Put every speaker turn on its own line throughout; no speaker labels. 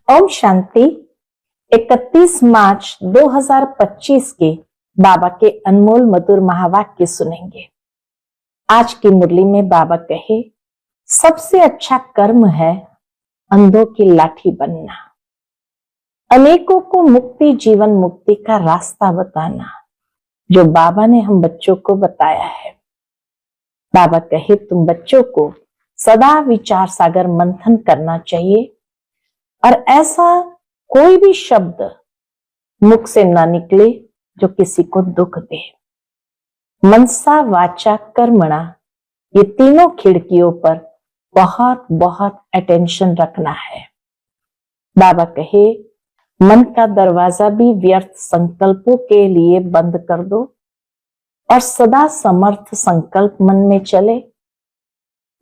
ओम शांति। 31 मार्च 2025 के बाबा के अनमोल मधुर महावाक्य सुनेंगे। आज की मुरली में बाबा कहे, सबसे अच्छा कर्म है अंधों की लाठी बनना, अनेकों को मुक्ति जीवन मुक्ति का रास्ता बताना, जो बाबा ने हम बच्चों को बताया है। बाबा कहे, तुम बच्चों को सदा विचार सागर मंथन करना चाहिए और ऐसा कोई भी शब्द मुख से ना निकले जो किसी को दुख दे। मनसा वाचा कर्मणा, ये तीनों खिड़कियों पर बहुत बहुत अटेंशन रखना है। बाबा कहे, मन का दरवाजा भी व्यर्थ संकल्पों के लिए बंद कर दो और सदा समर्थ संकल्प मन में चले।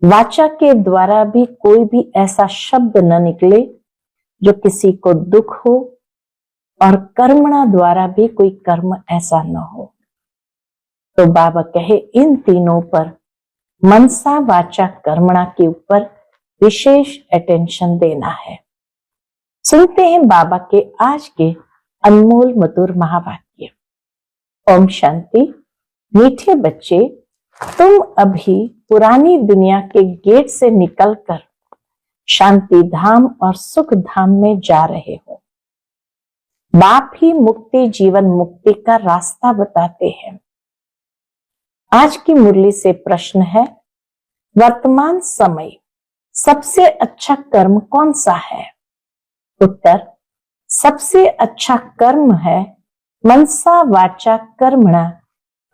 वाचा के द्वारा भी कोई भी ऐसा शब्द न निकले जो किसी को दुख हो, और कर्मणा द्वारा भी कोई कर्म ऐसा न हो। तो बाबा कहे, इन तीनों पर मनसा वाचा कर्मणा के ऊपर विशेष अटेंशन देना है। सुनते हैं बाबा के आज के अनमोल मधुर महावाक्य। ओम शांति। मीठे बच्चे, तुम अभी पुरानी दुनिया के गेट से निकलकर शांति धाम और सुख धाम में जा रहे हो। बाप ही मुक्ति जीवन मुक्ति का रास्ता बताते हैं। आज की मुरली से प्रश्न है, वर्तमान समय सबसे अच्छा कर्म कौन सा है? उत्तर, सबसे अच्छा कर्म है मनसा वाचा कर्मणा,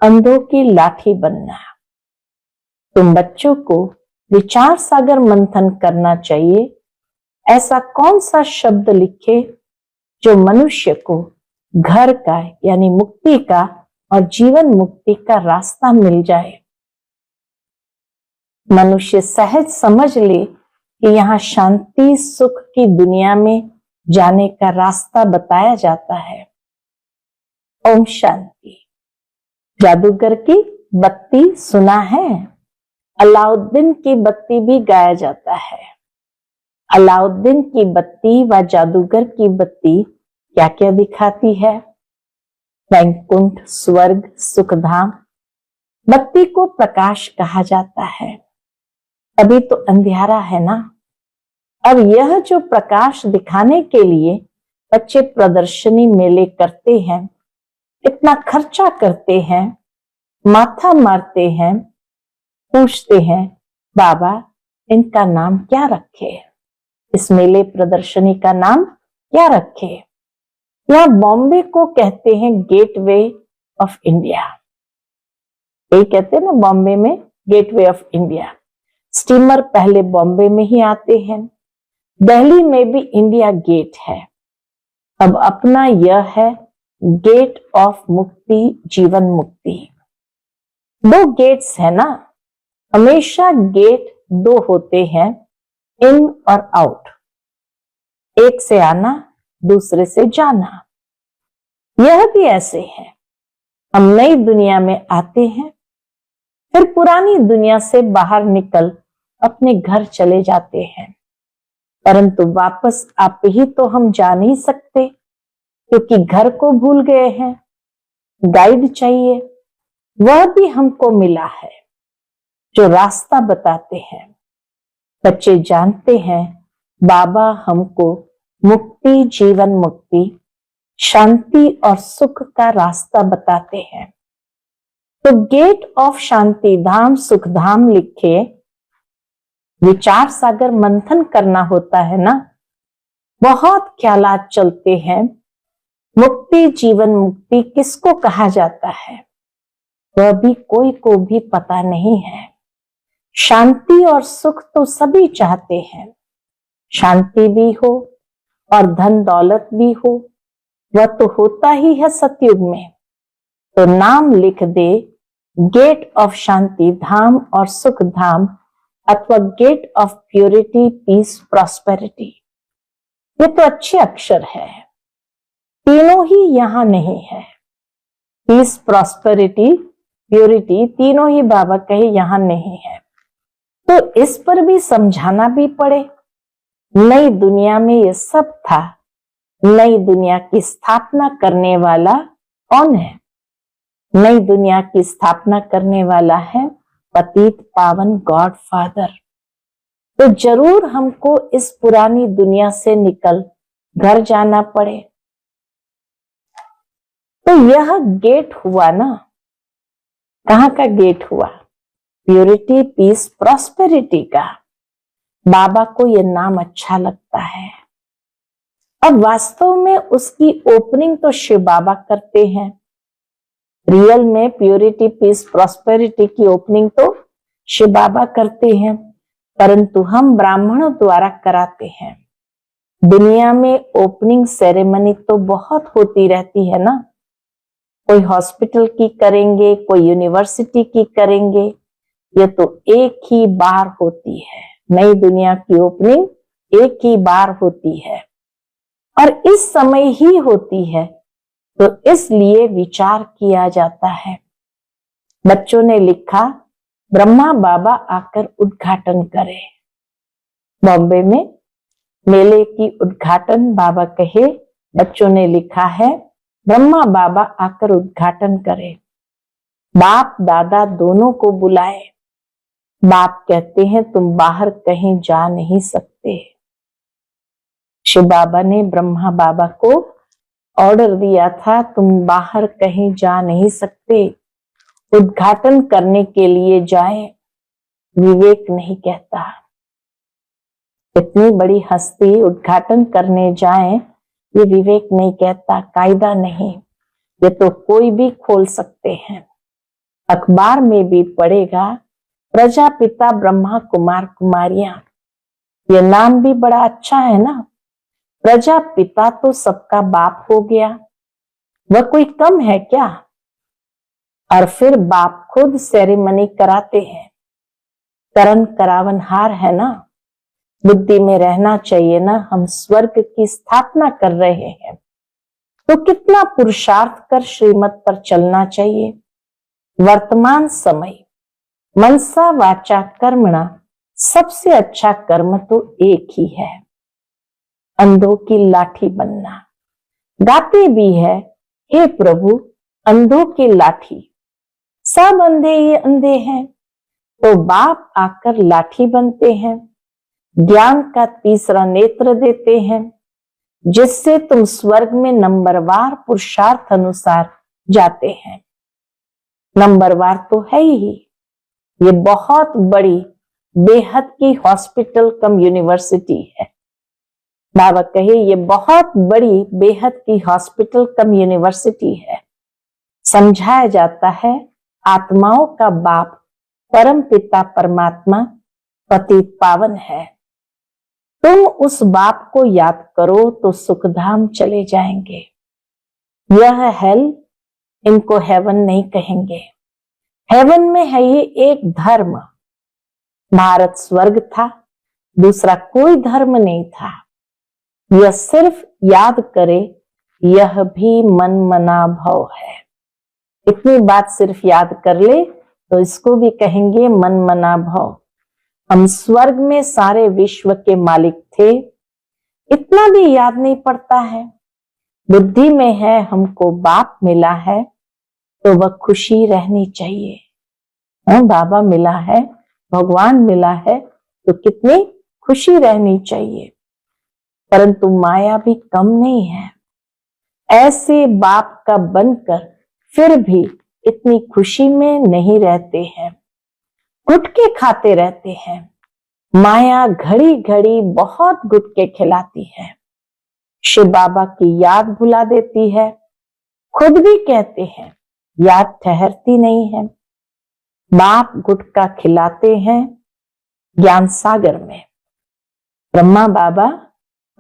अंधों की लाठी बनना। तुम बच्चों को विचार सागर मंथन करना चाहिए। ऐसा कौन सा शब्द लिखे जो मनुष्य को घर का यानी मुक्ति का और जीवन मुक्ति का रास्ता मिल जाए। मनुष्य सहज समझ ले कि यहाँ शांति सुख की दुनिया में जाने का रास्ता बताया जाता है। ओम शांति। जादूगर की बत्ती सुना है? अलाउद्दीन की बत्ती भी गाया जाता है। अलाउद्दीन की बत्ती व जादूगर की बत्ती क्या क्या दिखाती है? वैकुंठ, स्वर्ग, सुखधाम। बत्ती को प्रकाश कहा जाता है। अभी तो अंधियारा है ना। अब यह जो प्रकाश दिखाने के लिए बच्चे प्रदर्शनी मेले करते हैं, इतना खर्चा करते हैं, माथा मारते हैं, पूछते हैं, बाबा इनका नाम क्या रखे? इस मेले प्रदर्शनी का नाम क्या रखे? यहाँ बॉम्बे को कहते हैं गेटवे ऑफ इंडिया। यही कहते हैं ना, बॉम्बे में गेटवे ऑफ इंडिया। स्टीमर पहले बॉम्बे में ही आते हैं। दिल्ली में भी इंडिया गेट है। अब अपना यह है गेट ऑफ मुक्ति जीवन मुक्ति। दो गेट्स है ना। हमेशा गेट दो होते हैं, इन और आउट। एक से आना, दूसरे से जाना। यह भी ऐसे है। हम नई दुनिया में आते हैं, फिर पुरानी दुनिया से बाहर निकल अपने घर चले जाते हैं, परंतु वापस आप ही तो हम जा नहीं सकते, क्योंकि घर को भूल गए हैं। गाइड चाहिए, वह भी हमको मिला है जो रास्ता बताते हैं। बच्चे जानते हैं बाबा हमको मुक्ति जीवन मुक्ति शांति और सुख का रास्ता बताते हैं। तो गेट ऑफ शांति धाम सुख धाम लिखे, विचार सागर मंथन करना होता है ना। बहुत ख्यालात चलते हैं, मुक्ति जीवन मुक्ति किसको कहा जाता है वह भी कोई को भी पता नहीं है। शांति और सुख तो सभी चाहते हैं। शांति भी हो और धन दौलत भी हो, वह तो होता ही है सतयुग में। तो नाम लिख दे गेट ऑफ शांति धाम और सुख धाम, अथवा gate of purity peace prosperity. ये तो अच्छे अक्षर है। तीनों ही यहां नहीं है। पीस प्रॉस्पेरिटी प्योरिटी तीनों ही बाबा कहे यहां नहीं है। तो इस पर भी समझाना भी पड़े। नई दुनिया में ये सब था। नई दुनिया की स्थापना करने वाला कौन है? नई दुनिया की स्थापना करने वाला है पतित पावन गॉड फादर। तो जरूर हमको इस पुरानी दुनिया से निकल घर जाना पड़े। तो यह गेट हुआ ना, कहाँ का गेट हुआ? प्योरिटी, पीस, प्रॉस्पेरिटी का। बाबा को यह नाम अच्छा लगता है। अब वास्तव में उसकी ओपनिंग तो शिव बाबा करते हैं। रियल में प्योरिटी, पीस, प्रॉस्पेरिटी की ओपनिंग तो शिव बाबा करते हैं, परंतु हम ब्राह्मणों द्वारा कराते हैं। दुनिया में ओपनिंग सेरेमनी तो बहुत होती रहती है ना। कोई हॉस्पिटल की करेंगे, कोई यूनिवर्सिटी की करेंगे, ये तो एक ही बार होती है। नई दुनिया की ओपनिंग एक ही बार होती है और इस समय ही होती है, तो इसलिए विचार किया जाता है। बच्चों ने लिखा ब्रह्मा बाबा आकर उद्घाटन करें। बॉम्बे में मेले की उद्घाटन बाबा कहे, बच्चों ने लिखा है ब्रह्मा बाबा आकर उद्घाटन करें। बाप दादा दोनों को बुलाए। बाप कहते हैं तुम बाहर कहीं जा नहीं सकते। शिव बाबा ने ब्रह्मा बाबा को ऑर्डर दिया था, तुम बाहर कहीं जा नहीं सकते, उद्घाटन करने के लिए जाए। विवेक नहीं कहता। इतनी बड़ी हस्ती उद्घाटन करने जाए, ये विवेक नहीं कहता, कायदा नहीं। ये तो कोई भी खोल सकते हैं। अखबार में भी पढ़ेगा प्रजापिता ब्रह्मा कुमार कुमारियां। ये नाम भी बड़ा अच्छा है ना। प्रजापिता तो सबका बाप हो गया, वह कोई कम है क्या? और फिर बाप खुद सेरेमनी कराते हैं। करण करावनहार है ना। बुद्धि में रहना चाहिए ना, हम स्वर्ग की स्थापना कर रहे हैं तो कितना पुरुषार्थ कर श्रीमत पर चलना चाहिए। वर्तमान समय मनसा वाचा कर्मणा, सबसे अच्छा कर्म तो एक ही है, अंधों की लाठी बनना। गाते भी है हे प्रभु अंधों की लाठी, सब अंधे ये अंधे हैं, तो बाप आकर लाठी बनते हैं। ज्ञान का तीसरा नेत्र देते हैं, जिससे तुम स्वर्ग में नंबरवार पुरुषार्थ अनुसार जाते हैं। नंबरवार तो है ही। ये बहुत बड़ी बेहद की हॉस्पिटल कम यूनिवर्सिटी है। बाबा कहे ये बहुत बड़ी बेहद की हॉस्पिटल कम यूनिवर्सिटी है। समझाया जाता है आत्माओं का बाप परम पिता परमात्मा पतित पावन है। तुम उस बाप को याद करो तो सुखधाम चले जाएंगे। यह हेल, इनको हेवन नहीं कहेंगे। हेवन में है ये एक धर्म। भारत स्वर्ग था, दूसरा कोई धर्म नहीं था। यह सिर्फ याद करे यह भी मन मना भव है। इतनी बात सिर्फ याद कर ले तो इसको भी कहेंगे मन मना भव। हम स्वर्ग में सारे विश्व के मालिक थे, इतना भी याद नहीं पड़ता है। बुद्धि में है हमको बाप मिला है तो वह खुशी रहनी चाहिए। बाबा मिला है, भगवान मिला है तो कितनी खुशी रहनी चाहिए। परंतु माया भी कम नहीं है। ऐसे बाप का बनकर फिर भी इतनी खुशी में नहीं रहते हैं, गुटके खाते रहते हैं। माया घड़ी घड़ी बहुत गुटके खिलाती है, शिव बाबा की याद भुला देती है। खुद भी कहते हैं याद ठहरती नहीं है। बाप गुटका खिलाते हैं ज्ञान सागर में। ब्रह्मा बाबा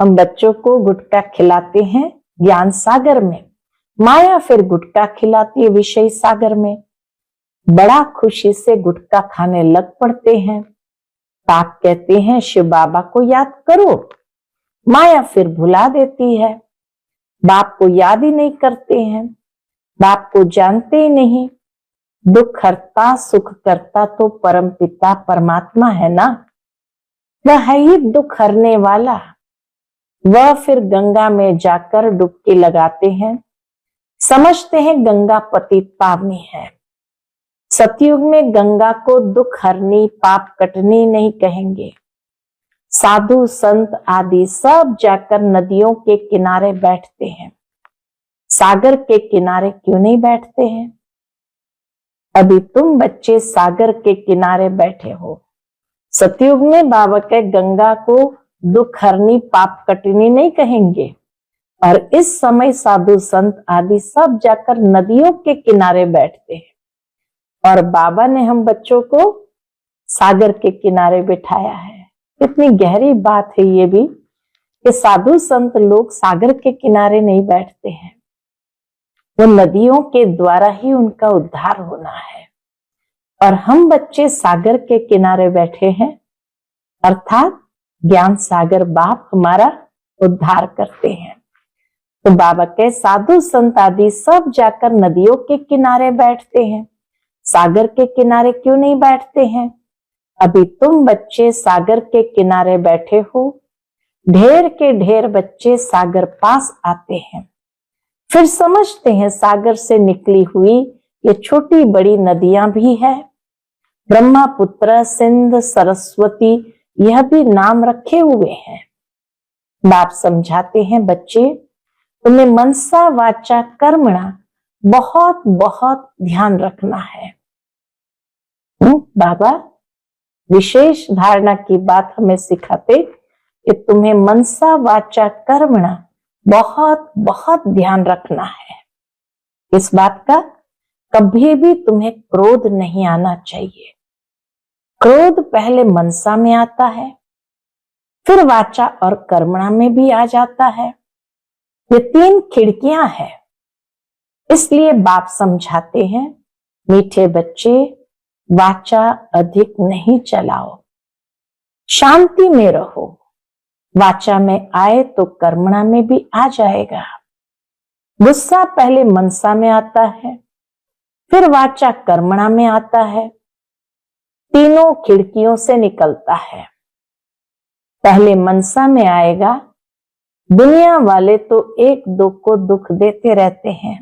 हम बच्चों को गुटका खिलाते हैं ज्ञान सागर में, माया फिर गुटका खिलाती है विषय सागर में। बड़ा खुशी से गुटका खाने लग पड़ते हैं। आप कहते हैं शिव बाबा को याद करो, माया फिर भुला देती है। बाप को याद ही नहीं करते हैं, बाप को जानते ही नहीं। दुख हरता सुख करता तो परम पिता परमात्मा है ना। वह है ही दुख हरने वाला। वह फिर गंगा में जाकर डुबकी लगाते हैं, समझते हैं गंगा पतित पावनी है। सतयुग में गंगा को दुख हरनी पाप कटनी नहीं कहेंगे। साधु संत आदि सब जाकर नदियों के किनारे बैठते हैं। सागर के किनारे क्यों नहीं बैठते हैं? अभी तुम बच्चे सागर के किनारे बैठे हो। सतयुग में बाबा के गंगा को दुख हरनी पाप कटनी नहीं कहेंगे, और इस समय साधु संत आदि सब जाकर नदियों के किनारे बैठते हैं। और बाबा ने हम बच्चों को सागर के किनारे बिठाया है। कितनी गहरी बात है ये भी कि साधु संत लोग सागर के किनारे नहीं बैठते हैं। वो नदियों के द्वारा ही उनका उद्धार होना है, और हम बच्चे सागर के किनारे बैठे हैं, अर्थात ज्ञान सागर बाप हमारा उद्धार करते हैं। तो बाबा के साधु संत आदि सब जाकर नदियों के किनारे बैठते हैं। सागर के किनारे क्यों नहीं बैठते हैं? अभी तुम बच्चे सागर के किनारे बैठे हो। ढेर के ढेर बच्चे सागर पास आते हैं, फिर समझते हैं सागर से निकली हुई ये छोटी बड़ी नदियां भी है। ब्रह्मपुत्र, सिंध, सरस्वती, यह भी नाम रखे हुए हैं। बाप समझाते हैं, बच्चे तुम्हें मनसा वाचा कर्मणा बहुत बहुत ध्यान रखना है। बाबा विशेष धारणा की बात हमें सिखाते कि तुम्हें मनसा वाचा कर्मणा बहुत बहुत ध्यान रखना है। इस बात का कभी भी तुम्हें क्रोध नहीं आना चाहिए। क्रोध पहले मनसा में आता है, फिर वाचा और कर्मणा में भी आ जाता है। ये 3 खिड़कियां हैं। इसलिए बाप समझाते हैं, मीठे बच्चे वाचा अधिक नहीं चलाओ, शांति में रहो। वाचा में आए तो कर्मणा में भी आ जाएगा। गुस्सा पहले मनसा में आता है, फिर वाचा कर्मणा में आता है। तीनों खिड़कियों से निकलता है। पहले मनसा में आएगा। दुनिया वाले तो एक दो को दुख देते रहते हैं,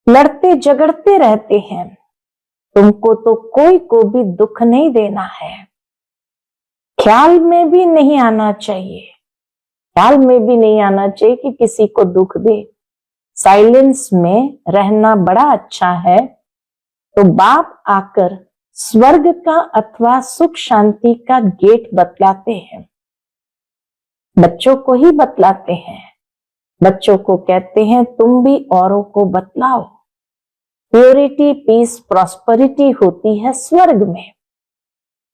लड़ते झगड़ते रहते हैं। तुमको तो कोई को भी दुख नहीं देना है। ख्याल में भी नहीं आना चाहिए, ख्याल में भी नहीं आना चाहिए कि किसी को दुख दे। साइलेंस में रहना बड़ा अच्छा है। तो बाप आकर स्वर्ग का अथवा सुख शांति का गेट बतलाते हैं। बच्चों को ही बतलाते हैं। बच्चों को कहते हैं तुम भी औरों को बतलाओ। प्योरिटी, पीस, प्रॉस्पेरिटी होती है स्वर्ग में।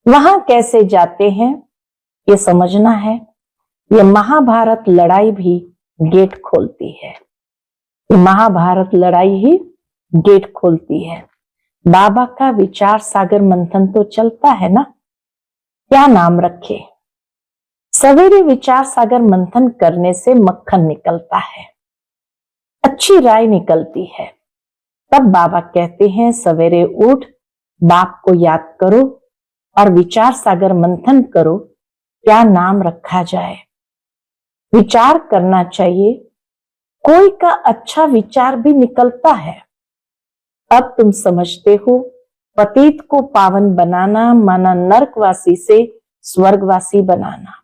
वहां कैसे जाते हैं ये समझना है। ये महाभारत लड़ाई भी गेट खोलती है। ये महाभारत लड़ाई ही गेट खोलती है। बाबा का विचार सागर मंथन तो चलता है ना। क्या नाम रखे? सवेरे विचार सागर मंथन करने से मक्खन निकलता है, अच्छी राय निकलती है। तब बाबा कहते हैं सवेरे उठ, बाप को याद करो और विचार सागर मंथन करो, क्या नाम रखा जाए। विचार करना चाहिए। कोई का अच्छा विचार भी निकलता है। अब तुम समझते हो, पतित को पावन बनाना माना नरकवासी से स्वर्गवासी बनाना।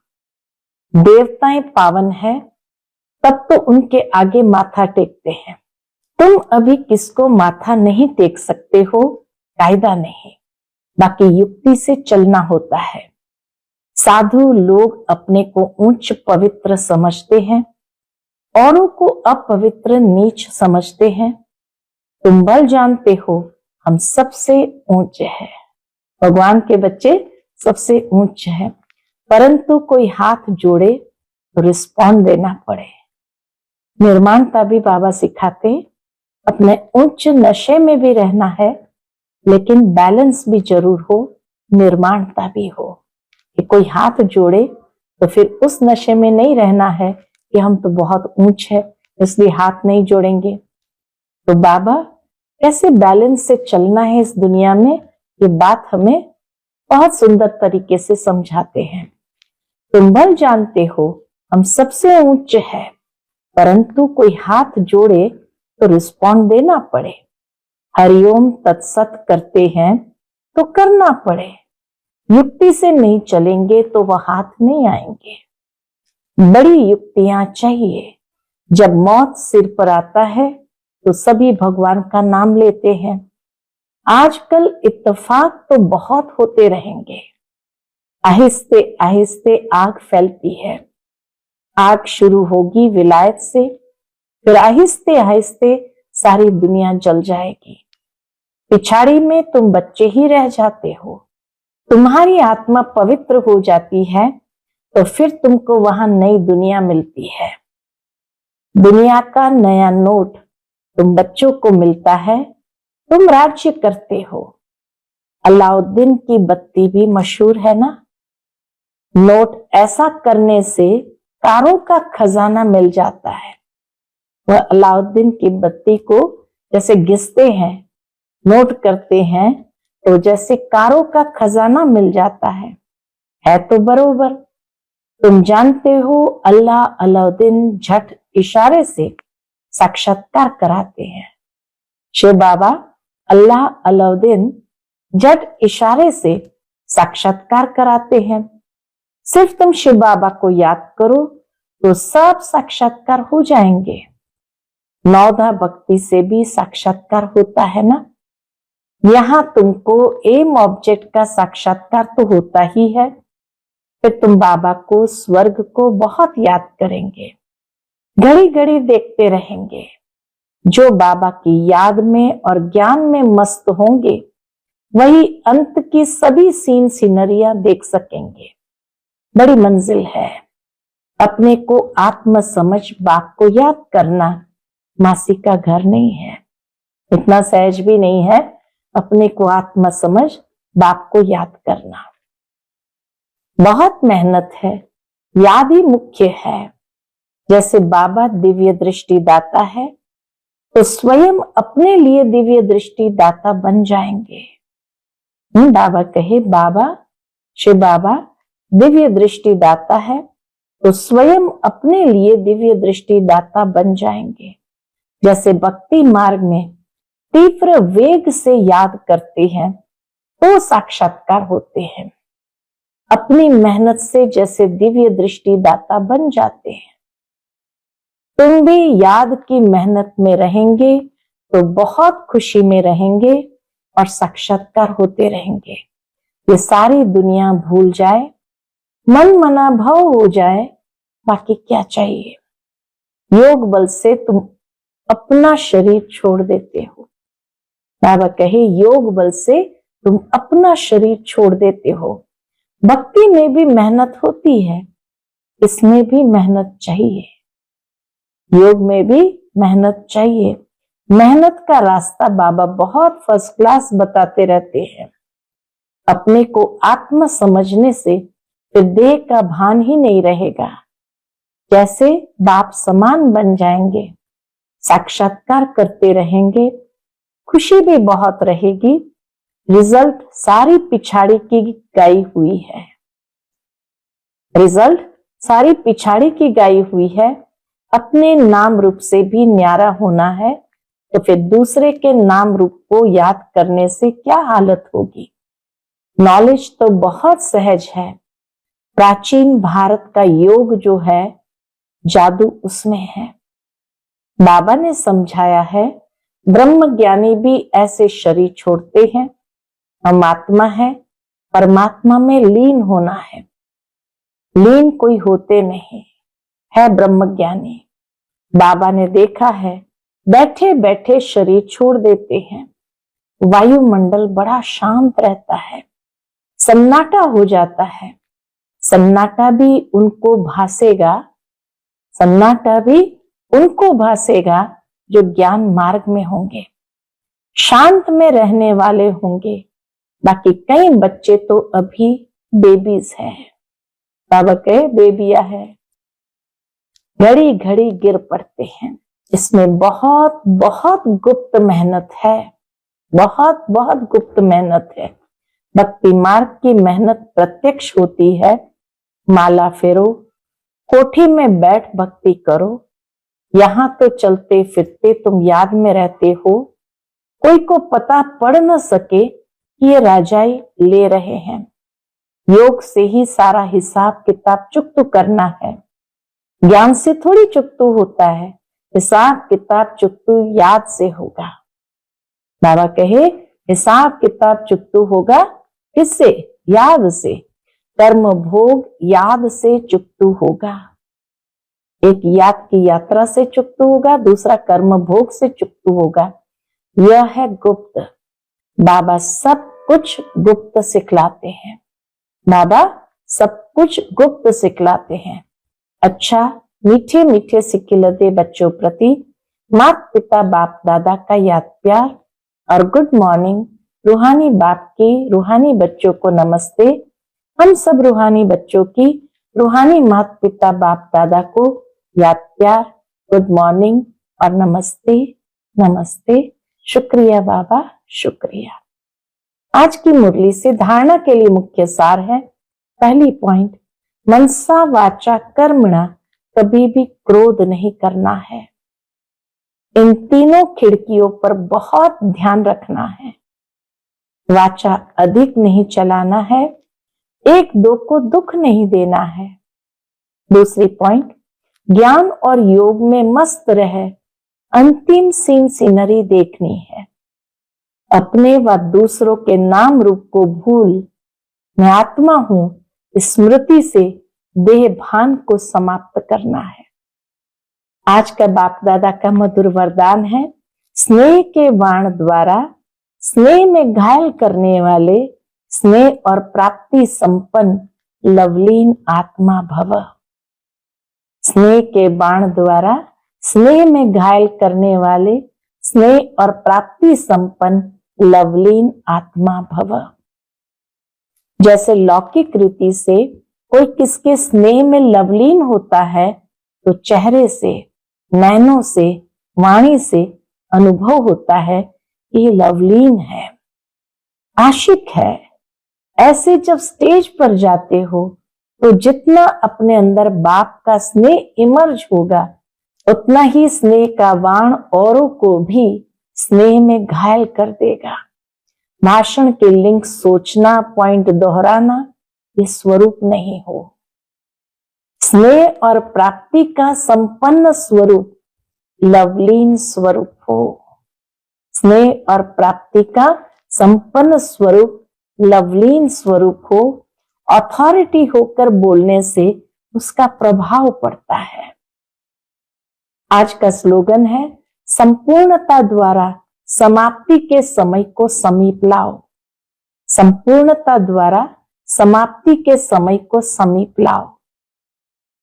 देवताएं पावन है तब तो उनके आगे माथा टेकते हैं। तुम अभी किसको माथा नहीं टेक सकते हो, कायदा नहीं, बाकी युक्ति से चलना होता है। साधु लोग अपने को ऊंच पवित्र समझते हैं, औरों को अपवित्र नीच समझते हैं। तुम बल जानते हो हम सबसे ऊंचे हैं। भगवान के बच्चे सबसे ऊंचे हैं, परंतु कोई हाथ जोड़े तो रिस्पॉन्ड देना पड़े। निर्माणता भी बाबा सिखाते, अपने उच्च नशे में भी रहना है, लेकिन बैलेंस भी जरूर हो, निर्माणता भी हो। कि कोई हाथ जोड़े तो फिर उस नशे में नहीं रहना है कि हम तो बहुत ऊंच है इसलिए हाथ नहीं जोड़ेंगे। तो बाबा कैसे बैलेंस से चलना है इस दुनिया में, ये बात हमें बहुत सुंदर तरीके से समझाते हैं। तुम भल जानते हो हम सबसे ऊंच है, परंतु कोई हाथ जोड़े तो रिस्पॉन्ड देना पड़े। हरिओम तत्सत करते हैं तो करना पड़े। युक्ति से नहीं चलेंगे तो वह हाथ नहीं आएंगे। बड़ी युक्तियां चाहिए। जब मौत सिर पर आता है तो सभी भगवान का नाम लेते हैं। आजकल इत्तेफाक तो बहुत होते रहेंगे। आहिस्ते आहिस्ते आग फैलती है। आग शुरू होगी विलायत से, फिर आहिस्ते आहिस्ते सारी दुनिया जल जाएगी। पिछाड़ी में तुम बच्चे ही रह जाते हो। तुम्हारी आत्मा पवित्र हो जाती है तो फिर तुमको वहां नई दुनिया मिलती है। दुनिया का नया नोट तुम बच्चों को मिलता है। तुम राज्य करते हो। अलाउद्दीन की बत्ती भी मशहूर है ना। नोट ऐसा करने से कारों का खजाना मिल जाता है। वह अलाउद्दीन की बत्ती को जैसे घिसते हैं, नोट करते हैं, तो जैसे कारों का खजाना मिल जाता है तो बरोबर। तुम जानते हो अल्लाह अलाउद्दीन झट इशारे से साक्षात्कार कराते हैं। शिव बाबा अल्लाह अलाउद्दीन झट इशारे से साक्षात्कार कराते हैं। सिर्फ तुम शिव बाबा को याद करो तो सब साक्षात्कार हो जाएंगे। नौधा भक्ति से भी साक्षात्कार होता है ना। यहां तुमको एम ऑब्जेक्ट का साक्षात्कार तो होता ही है, फिर तुम बाबा को, स्वर्ग को बहुत याद करेंगे, घड़ी घड़ी देखते रहेंगे। जो बाबा की याद में और ज्ञान में मस्त होंगे वही अंत की सभी सीन सीनरियां देख सकेंगे। बड़ी मंजिल है। अपने को आत्म समझ बाप को याद करना मासी का घर नहीं है। इतना सहज भी नहीं है अपने को आत्म समझ बाप को याद करना। बहुत मेहनत है, याद ही मुख्य है। जैसे बाबा दिव्य दृष्टि दाता है तो स्वयं अपने लिए दिव्य दृष्टि दाता बन जाएंगे। बाबा कहे, बाबा शिव बाबा दिव्य दृष्टि दाता है तो स्वयं अपने लिए दिव्य दृष्टि दाता बन जाएंगे। जैसे भक्ति मार्ग में तीव्र वेग से याद करते हैं तो साक्षात्कार होते हैं। अपनी मेहनत से जैसे दिव्य दृष्टि दाता बन जाते हैं। तुम भी याद की मेहनत में रहेंगे तो बहुत खुशी में रहेंगे और साक्षात्कार होते रहेंगे। ये सारी दुनिया भूल जाए, मन मना भाव हो जाए, बाकी क्या चाहिए। योग बल से तुम अपना शरीर छोड़ देते हो। बाबा कहे, योग बल से तुम अपना शरीर छोड़ देते हो। भक्ति में भी मेहनत होती है, इसमें भी मेहनत चाहिए। योग में भी मेहनत चाहिए। मेहनत का रास्ता बाबा बहुत फर्स्ट क्लास बताते रहते हैं। अपने को आत्म समझने से फिर देह का भान ही नहीं रहेगा। जैसे बाप समान बन जाएंगे, साक्षात्कार करते रहेंगे, खुशी भी बहुत रहेगी। रिजल्ट सारी पिछाड़ी की गाई हुई है। रिजल्ट सारी पिछाड़ी की गाई हुई है। अपने नाम रूप से भी न्यारा होना है तो फिर दूसरे के नाम रूप को याद करने से क्या हालत होगी। नॉलेज तो बहुत सहज है। प्राचीन भारत का योग जो है, जादू उसमें है। बाबा ने समझाया है, ब्रह्म ज्ञानी भी ऐसे शरीर छोड़ते हैं। हम आत्मा है, परमात्मा में लीन होना है। लीन कोई होते नहीं है ब्रह्म ज्ञानी। बाबा ने देखा है, बैठे बैठे शरीर छोड़ देते हैं। वायुमंडल बड़ा शांत रहता है, सन्नाटा हो जाता है। सन्नाटा भी उनको भासेगा, सन्नाटा भी उनको भासेगा जो ज्ञान मार्ग में होंगे, शांत में रहने वाले होंगे। बाकी कई बच्चे तो अभी बेबीज हैं। बाबा कहे, बेबिया है, घड़ी घड़ी गिर पड़ते हैं। इसमें बहुत बहुत गुप्त मेहनत है, बहुत बहुत गुप्त मेहनत है। भक्ति मार्ग की मेहनत प्रत्यक्ष होती है, माला फेरो, कोठी में बैठ भक्ति करो, यहां तो चलते फिरते तुम याद में रहते हो, कोई को पता पड़ न सके कि ये राजाई ले रहे हैं। योग से ही सारा हिसाब किताब चुकतू करना है, ज्ञान से थोड़ी चुकतू होता है, हिसाब किताब चुकतू याद से होगा। बाबा कहे हिसाब किताब चुकतू होगा किससे? याद से। कर्म भोग याद से चुकतू होगा। एक याद की यात्रा से चुकतू होगा, दूसरा कर्म भोग से चुकतू होगा। यह है गुप्त। बाबा सब कुछ गुप्त सिखलाते हैं। बाबा सब कुछ गुप्त सिखलाते हैं। अच्छा, मीठे मीठे सिखिलते बच्चों प्रति माता पिता बाप दादा का याद प्यार और गुड मॉर्निंग। रूहानी बाप की रूहानी बच्चों को नमस्ते। हम सब रूहानी बच्चों की रूहानी माता पिता बाप दादा को याद प्यार, गुड मॉर्निंग और नमस्ते नमस्ते। शुक्रिया बाबा, शुक्रिया। आज की मुरली से धारणा के लिए मुख्य सार है। पहली पॉइंट, मनसा वाचा कर्मणा, कभी भी क्रोध नहीं करना है। इन तीनों खिड़कियों पर बहुत ध्यान रखना है। वाचा अधिक नहीं चलाना है, एक दो को दुख नहीं देना है। दूसरी पॉइंट, ज्ञान और योग में मस्त रहे, अंतिम सीनरी देखनी है। अपने व दूसरों के नाम रूप को भूल मैं आत्मा हूं स्मृति से देह भान को समाप्त करना है। आज का बाप दादा का मधुर वरदान है, स्नेह के बाण द्वारा स्नेह में घायल करने वाले स्नेह और प्राप्ति संपन्न लवलीन आत्मा भव। स्नेह के बाण द्वारा स्नेह में घायल करने वाले स्नेह और प्राप्ति संपन्न लवलीन आत्मा भव। जैसे लौकिक रीति से कोई किसके स्नेह में लवलीन होता है तो चेहरे से, नैनों से, वाणी से अनुभव होता है कि ये लवलीन है, आशिक है। ऐसे जब स्टेज पर जाते हो तो जितना अपने अंदर बाप का स्नेह इमर्ज होगा, उतना ही स्नेह का बाण औरों को भी स्नेह में घायल कर देगा। भाषण के लिंक सोचना, पॉइंट दोहराना, ये स्वरूप नहीं हो। स्नेह और प्राप्ति का संपन्न स्वरूप लवलीन स्वरूप हो। स्नेह और प्राप्ति का संपन्न स्वरूप लवलीन स्वरूप हो। अथॉरिटी होकर बोलने से उसका प्रभाव पड़ता है। आज का स्लोगन है, संपूर्णता द्वारा समाप्ति के समय को समीप लाओ। संपूर्णता द्वारा समाप्ति के समय को समीप लाओ।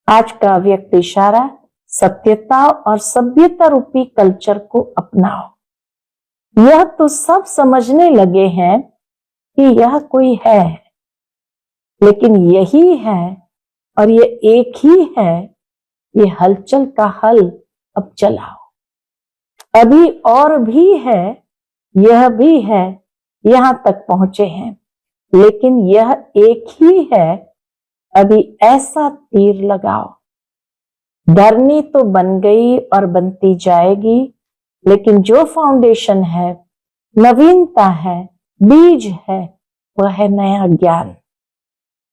आज का अव्यक्त इशारा, सत्यता और सभ्यता रूपी कल्चर को अपनाओ। यह तो सब समझने लगे हैं कि यह कोई है, लेकिन यही है और ये एक ही है। ये हलचल का हल अब चलाओ। अभी और भी है, यह भी है, यहां तक पहुंचे हैं, लेकिन यह एक ही है। अभी ऐसा तीर लगाओ। धरनी तो बन गई और बनती जाएगी, लेकिन जो फाउंडेशन है, नवीनता है, बीज है, वह है नया ज्ञान।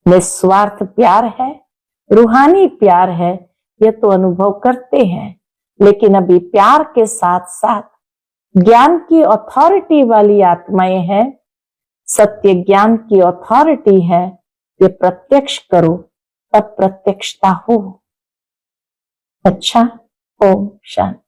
निस्वार्थ प्यार है, रूहानी प्यार है, यह तो अनुभव करते हैं, लेकिन अभी प्यार के साथ साथ ज्ञान की अथॉरिटी वाली आत्माएं हैं। सत्य ज्ञान की अथॉरिटी है, ये प्रत्यक्ष करो, तब प्रत्यक्षता हो। अच्छा, ओम शांति।